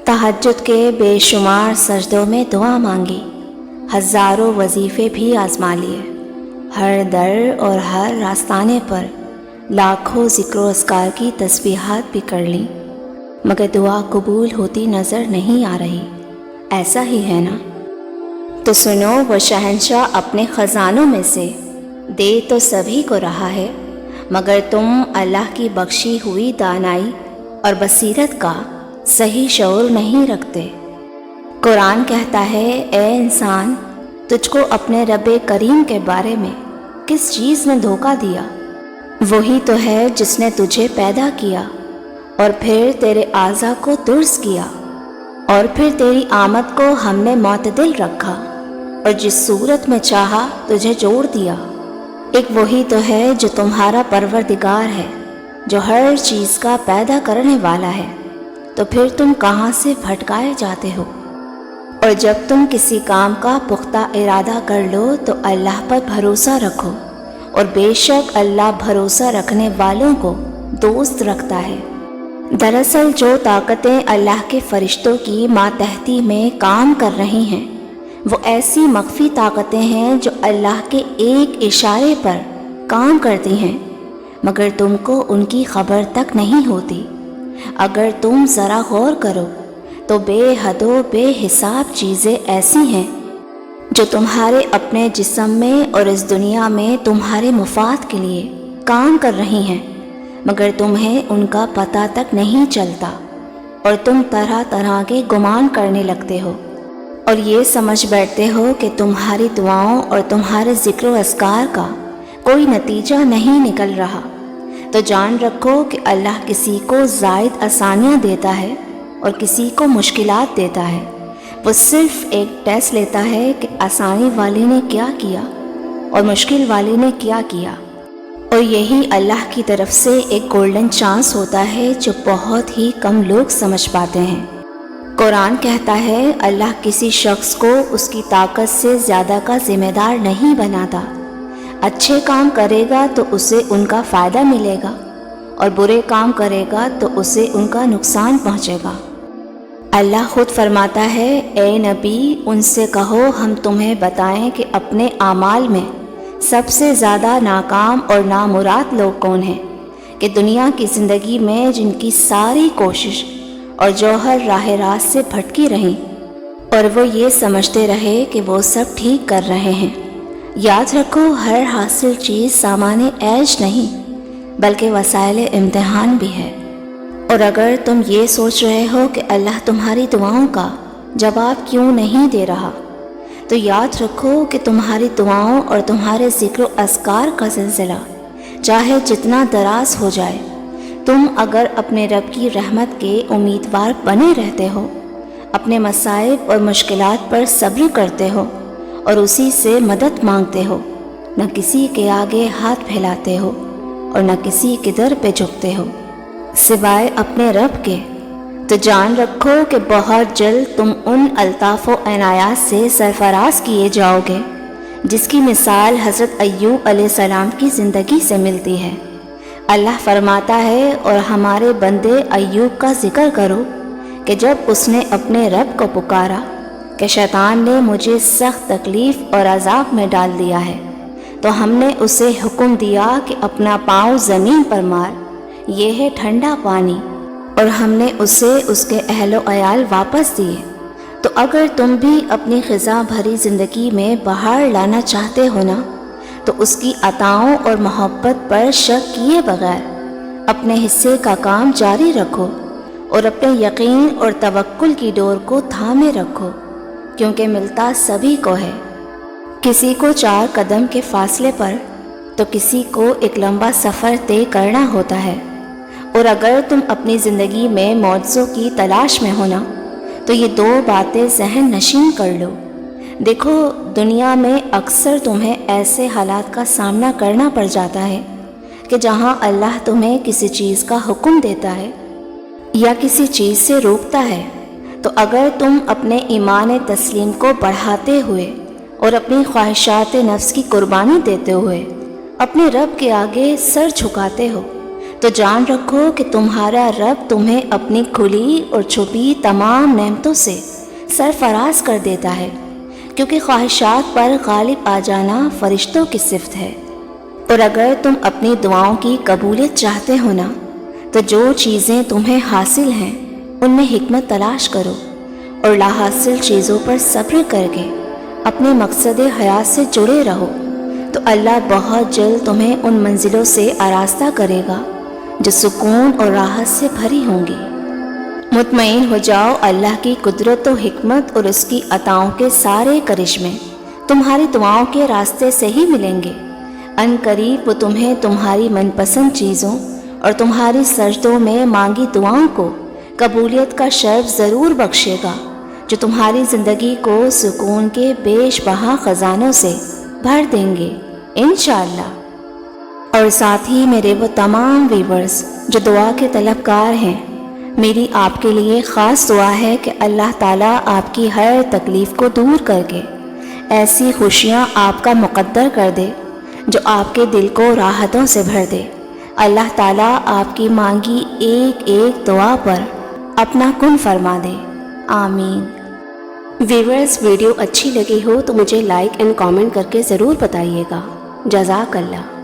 तहज्जुद के बेशुमार सजदों में दुआ मांगी, हज़ारों वजीफ़े भी आजमा लिए, हर दर और हर रास्ताने पर लाखों ज़िक्र अस्कार की तस्बीहात भी कर लीं, मगर दुआ कबूल होती नज़र नहीं आ रही। ऐसा ही है ना? तो सुनो, वो शहंशाह अपने ख़ज़ानों में से दे तो सभी को रहा है, मगर तुम अल्लाह की बख्शी हुई दानाई और बसीरत का सही शऊर नहीं रखते। कुरान कहता है, ए इंसान, तुझको अपने रब्बे करीम के बारे में किस चीज़ ने धोखा दिया? वही तो है जिसने तुझे पैदा किया और फिर तेरे आज़ा को दुरुस्त किया, और फिर तेरी आमद को हमने मोतदिल रखा और जिस सूरत में चाहा तुझे जोड़ दिया। एक वही तो है जो तुम्हारा परवरदिगार है, जो हर चीज़ का पैदा करने वाला है। तो फिर तुम कहाँ से भटकाए जाते हो? और जब तुम किसी काम का पुख्ता इरादा कर लो तो अल्लाह पर भरोसा रखो, और बेशक अल्लाह भरोसा रखने वालों को दोस्त रखता है। दरअसल जो ताकतें अल्लाह के फरिश्तों की मातहती में काम कर रही हैं, वो ऐसी मख्फी ताकतें हैं जो अल्लाह के एक इशारे पर काम करती हैं, मगर तुमको उनकी खबर तक नहीं होती। अगर तुम ज़रा गौर करो तो बेहदो बेहिसाब चीज़ें ऐसी हैं जो तुम्हारे अपने जिस्म में और इस दुनिया में तुम्हारे मुफाद के लिए काम कर रही हैं, मगर तुम्हें उनका पता तक नहीं चलता, और तुम तरह तरह के गुमान करने लगते हो और ये समझ बैठते हो कि तुम्हारी दुआओं और तुम्हारे ज़िक्र अस्कार का कोई नतीजा नहीं निकल रहा। तो जान रखो कि अल्लाह किसी को ज़ायद आसानियाँ देता है और किसी को मुश्किलात देता है। वो सिर्फ़ एक टेस्ट लेता है कि आसानी वाले ने क्या किया और मुश्किल वाले ने क्या किया, और यही अल्लाह की तरफ से एक गोल्डन चांस होता है जो बहुत ही कम लोग समझ पाते हैं। कुरान कहता है, अल्लाह किसी शख्स को उसकी ताकत से ज़्यादा का ज़िम्मेदार नहीं बनाता। अच्छे काम करेगा तो उसे उनका फ़ायदा मिलेगा, और बुरे काम करेगा तो उसे उनका नुकसान पहुँचेगा। अल्लाह खुद फरमाता है, ए नबी, उनसे कहो हम तुम्हें बताएं कि अपने आमाल में सबसे ज़्यादा नाकाम और नामुराद लोग कौन हैं, कि दुनिया की ज़िंदगी में जिनकी सारी कोशिश और जौहर राह रास्त से भटकी रहीं और वो ये समझते रहे कि वो सब ठीक कर रहे हैं। याद रखो, हर हासिल चीज़ सामान्य ऐश नहीं बल्कि वसाइल इम्तिहान भी है। और अगर तुम ये सोच रहे हो कि अल्लाह तुम्हारी दुआओं का जवाब क्यों नहीं दे रहा, तो याद रखो कि तुम्हारी दुआओं और तुम्हारे ज़िक्र अस्कार का सिलसिला चाहे जितना दराज हो जाए, तुम अगर अपने रब की रहमत के उम्मीदवार बने रहते हो, अपने मसाइब और मुश्किलात पर सब्र करते हो और उसी से मदद मांगते हो, न किसी के आगे हाथ फैलाते हो और न किसी के दर पे झुकते हो सिवाय अपने रब के, तो जान रखो कि बहुत जल्द तुम उन अल्ताफ़ व इनायात से सरफराज किए जाओगे जिसकी मिसाल हज़रत अय्यूब अलैहिस्सलाम की ज़िंदगी से मिलती है। अल्लाह फरमाता है, और हमारे बंदे अय्यूब का ज़िक्र करो कि जब उसने अपने रब को पुकारा कि शैतान ने मुझे सख्त तकलीफ़ और अज़ाब में डाल दिया है, तो हमने उसे हुक्म दिया कि अपना पाँव ज़मीन पर मार, ये है ठंडा पानी, और हमने उसे उसके अहलो अयाल वापस दिए। तो अगर तुम भी अपनी ख़िज़ा भरी ज़िंदगी में बहार लाना चाहते हो ना, तो उसकी अताओं और मोहब्बत पर शक किए बगैर अपने हिस्से का काम जारी रखो और अपने यकीन और तवक्कुल की डोर को थामे रखो, क्योंकि मिलता सभी को है। किसी को 4 कदम के फासले पर तो किसी को एक लंबा सफ़र तय करना होता है। और अगर तुम अपनी ज़िंदगी में मौजों की तलाश में हो ना, तो ये 2 बातें जहन नशीन कर लो। देखो, दुनिया में अक्सर तुम्हें ऐसे हालात का सामना करना पड़ जाता है कि जहाँ अल्लाह तुम्हें किसी चीज़ का हुक्म देता है या किसी चीज़ से रोकता है, तो अगर तुम अपने ईमान तस्लीम को बढ़ाते हुए और अपनी ख्वाहिशात नफ्स की कुर्बानी देते हुए अपने रब के आगे सर झुकाते हो, تو جان رکھو کہ تمہارا رب تمہیں اپنی کھلی اور چھپی تمام نعمتوں سے سرفراز کر دیتا ہے، کیونکہ خواہشات پر غالب آ جانا فرشتوں کی صفت ہے۔ اور اگر تم اپنی دعاؤں کی قبولیت چاہتے ہو نا، تو جو چیزیں تمہیں حاصل ہیں ان میں حکمت تلاش کرو، اور لا حاصل چیزوں پر صبر کر کے اپنے مقصد حیات سے جڑے رہو، تو اللہ بہت جلد تمہیں ان منزلوں سے آراستہ کرے گا جو سکون اور راحت سے بھری ہوں گی۔ مطمئن ہو جاؤ، اللہ کی قدرت و حکمت اور اس کی عطاؤں کے سارے کرشمے تمہاری دعاؤں کے راستے سے ہی ملیں گے۔ ان قریب وہ تمہیں تمہاری من پسند چیزوں اور تمہاری سجدوں میں مانگی دعاؤں کو قبولیت کا شرف ضرور بخشے گا، جو تمہاری زندگی کو سکون کے بیش بہا خزانوں سے بھر دیں گے انشاءاللہ۔ اور ساتھ ہی میرے وہ تمام ویورز جو دعا کے طلبگار ہیں، میری آپ کے لیے خاص دعا ہے کہ اللہ تعالیٰ آپ کی ہر تکلیف کو دور کر کے ایسی خوشیاں آپ کا مقدر کر دے جو آپ کے دل کو راحتوں سے بھر دے۔ اللہ تعالیٰ آپ کی مانگی ایک ایک دعا پر اپنا کن فرما دے، آمین۔ ویورز، ویڈیو اچھی لگی ہو تو مجھے لائک اینڈ کامنٹ کر کے ضرور بتائیے گا۔ جزاک اللہ۔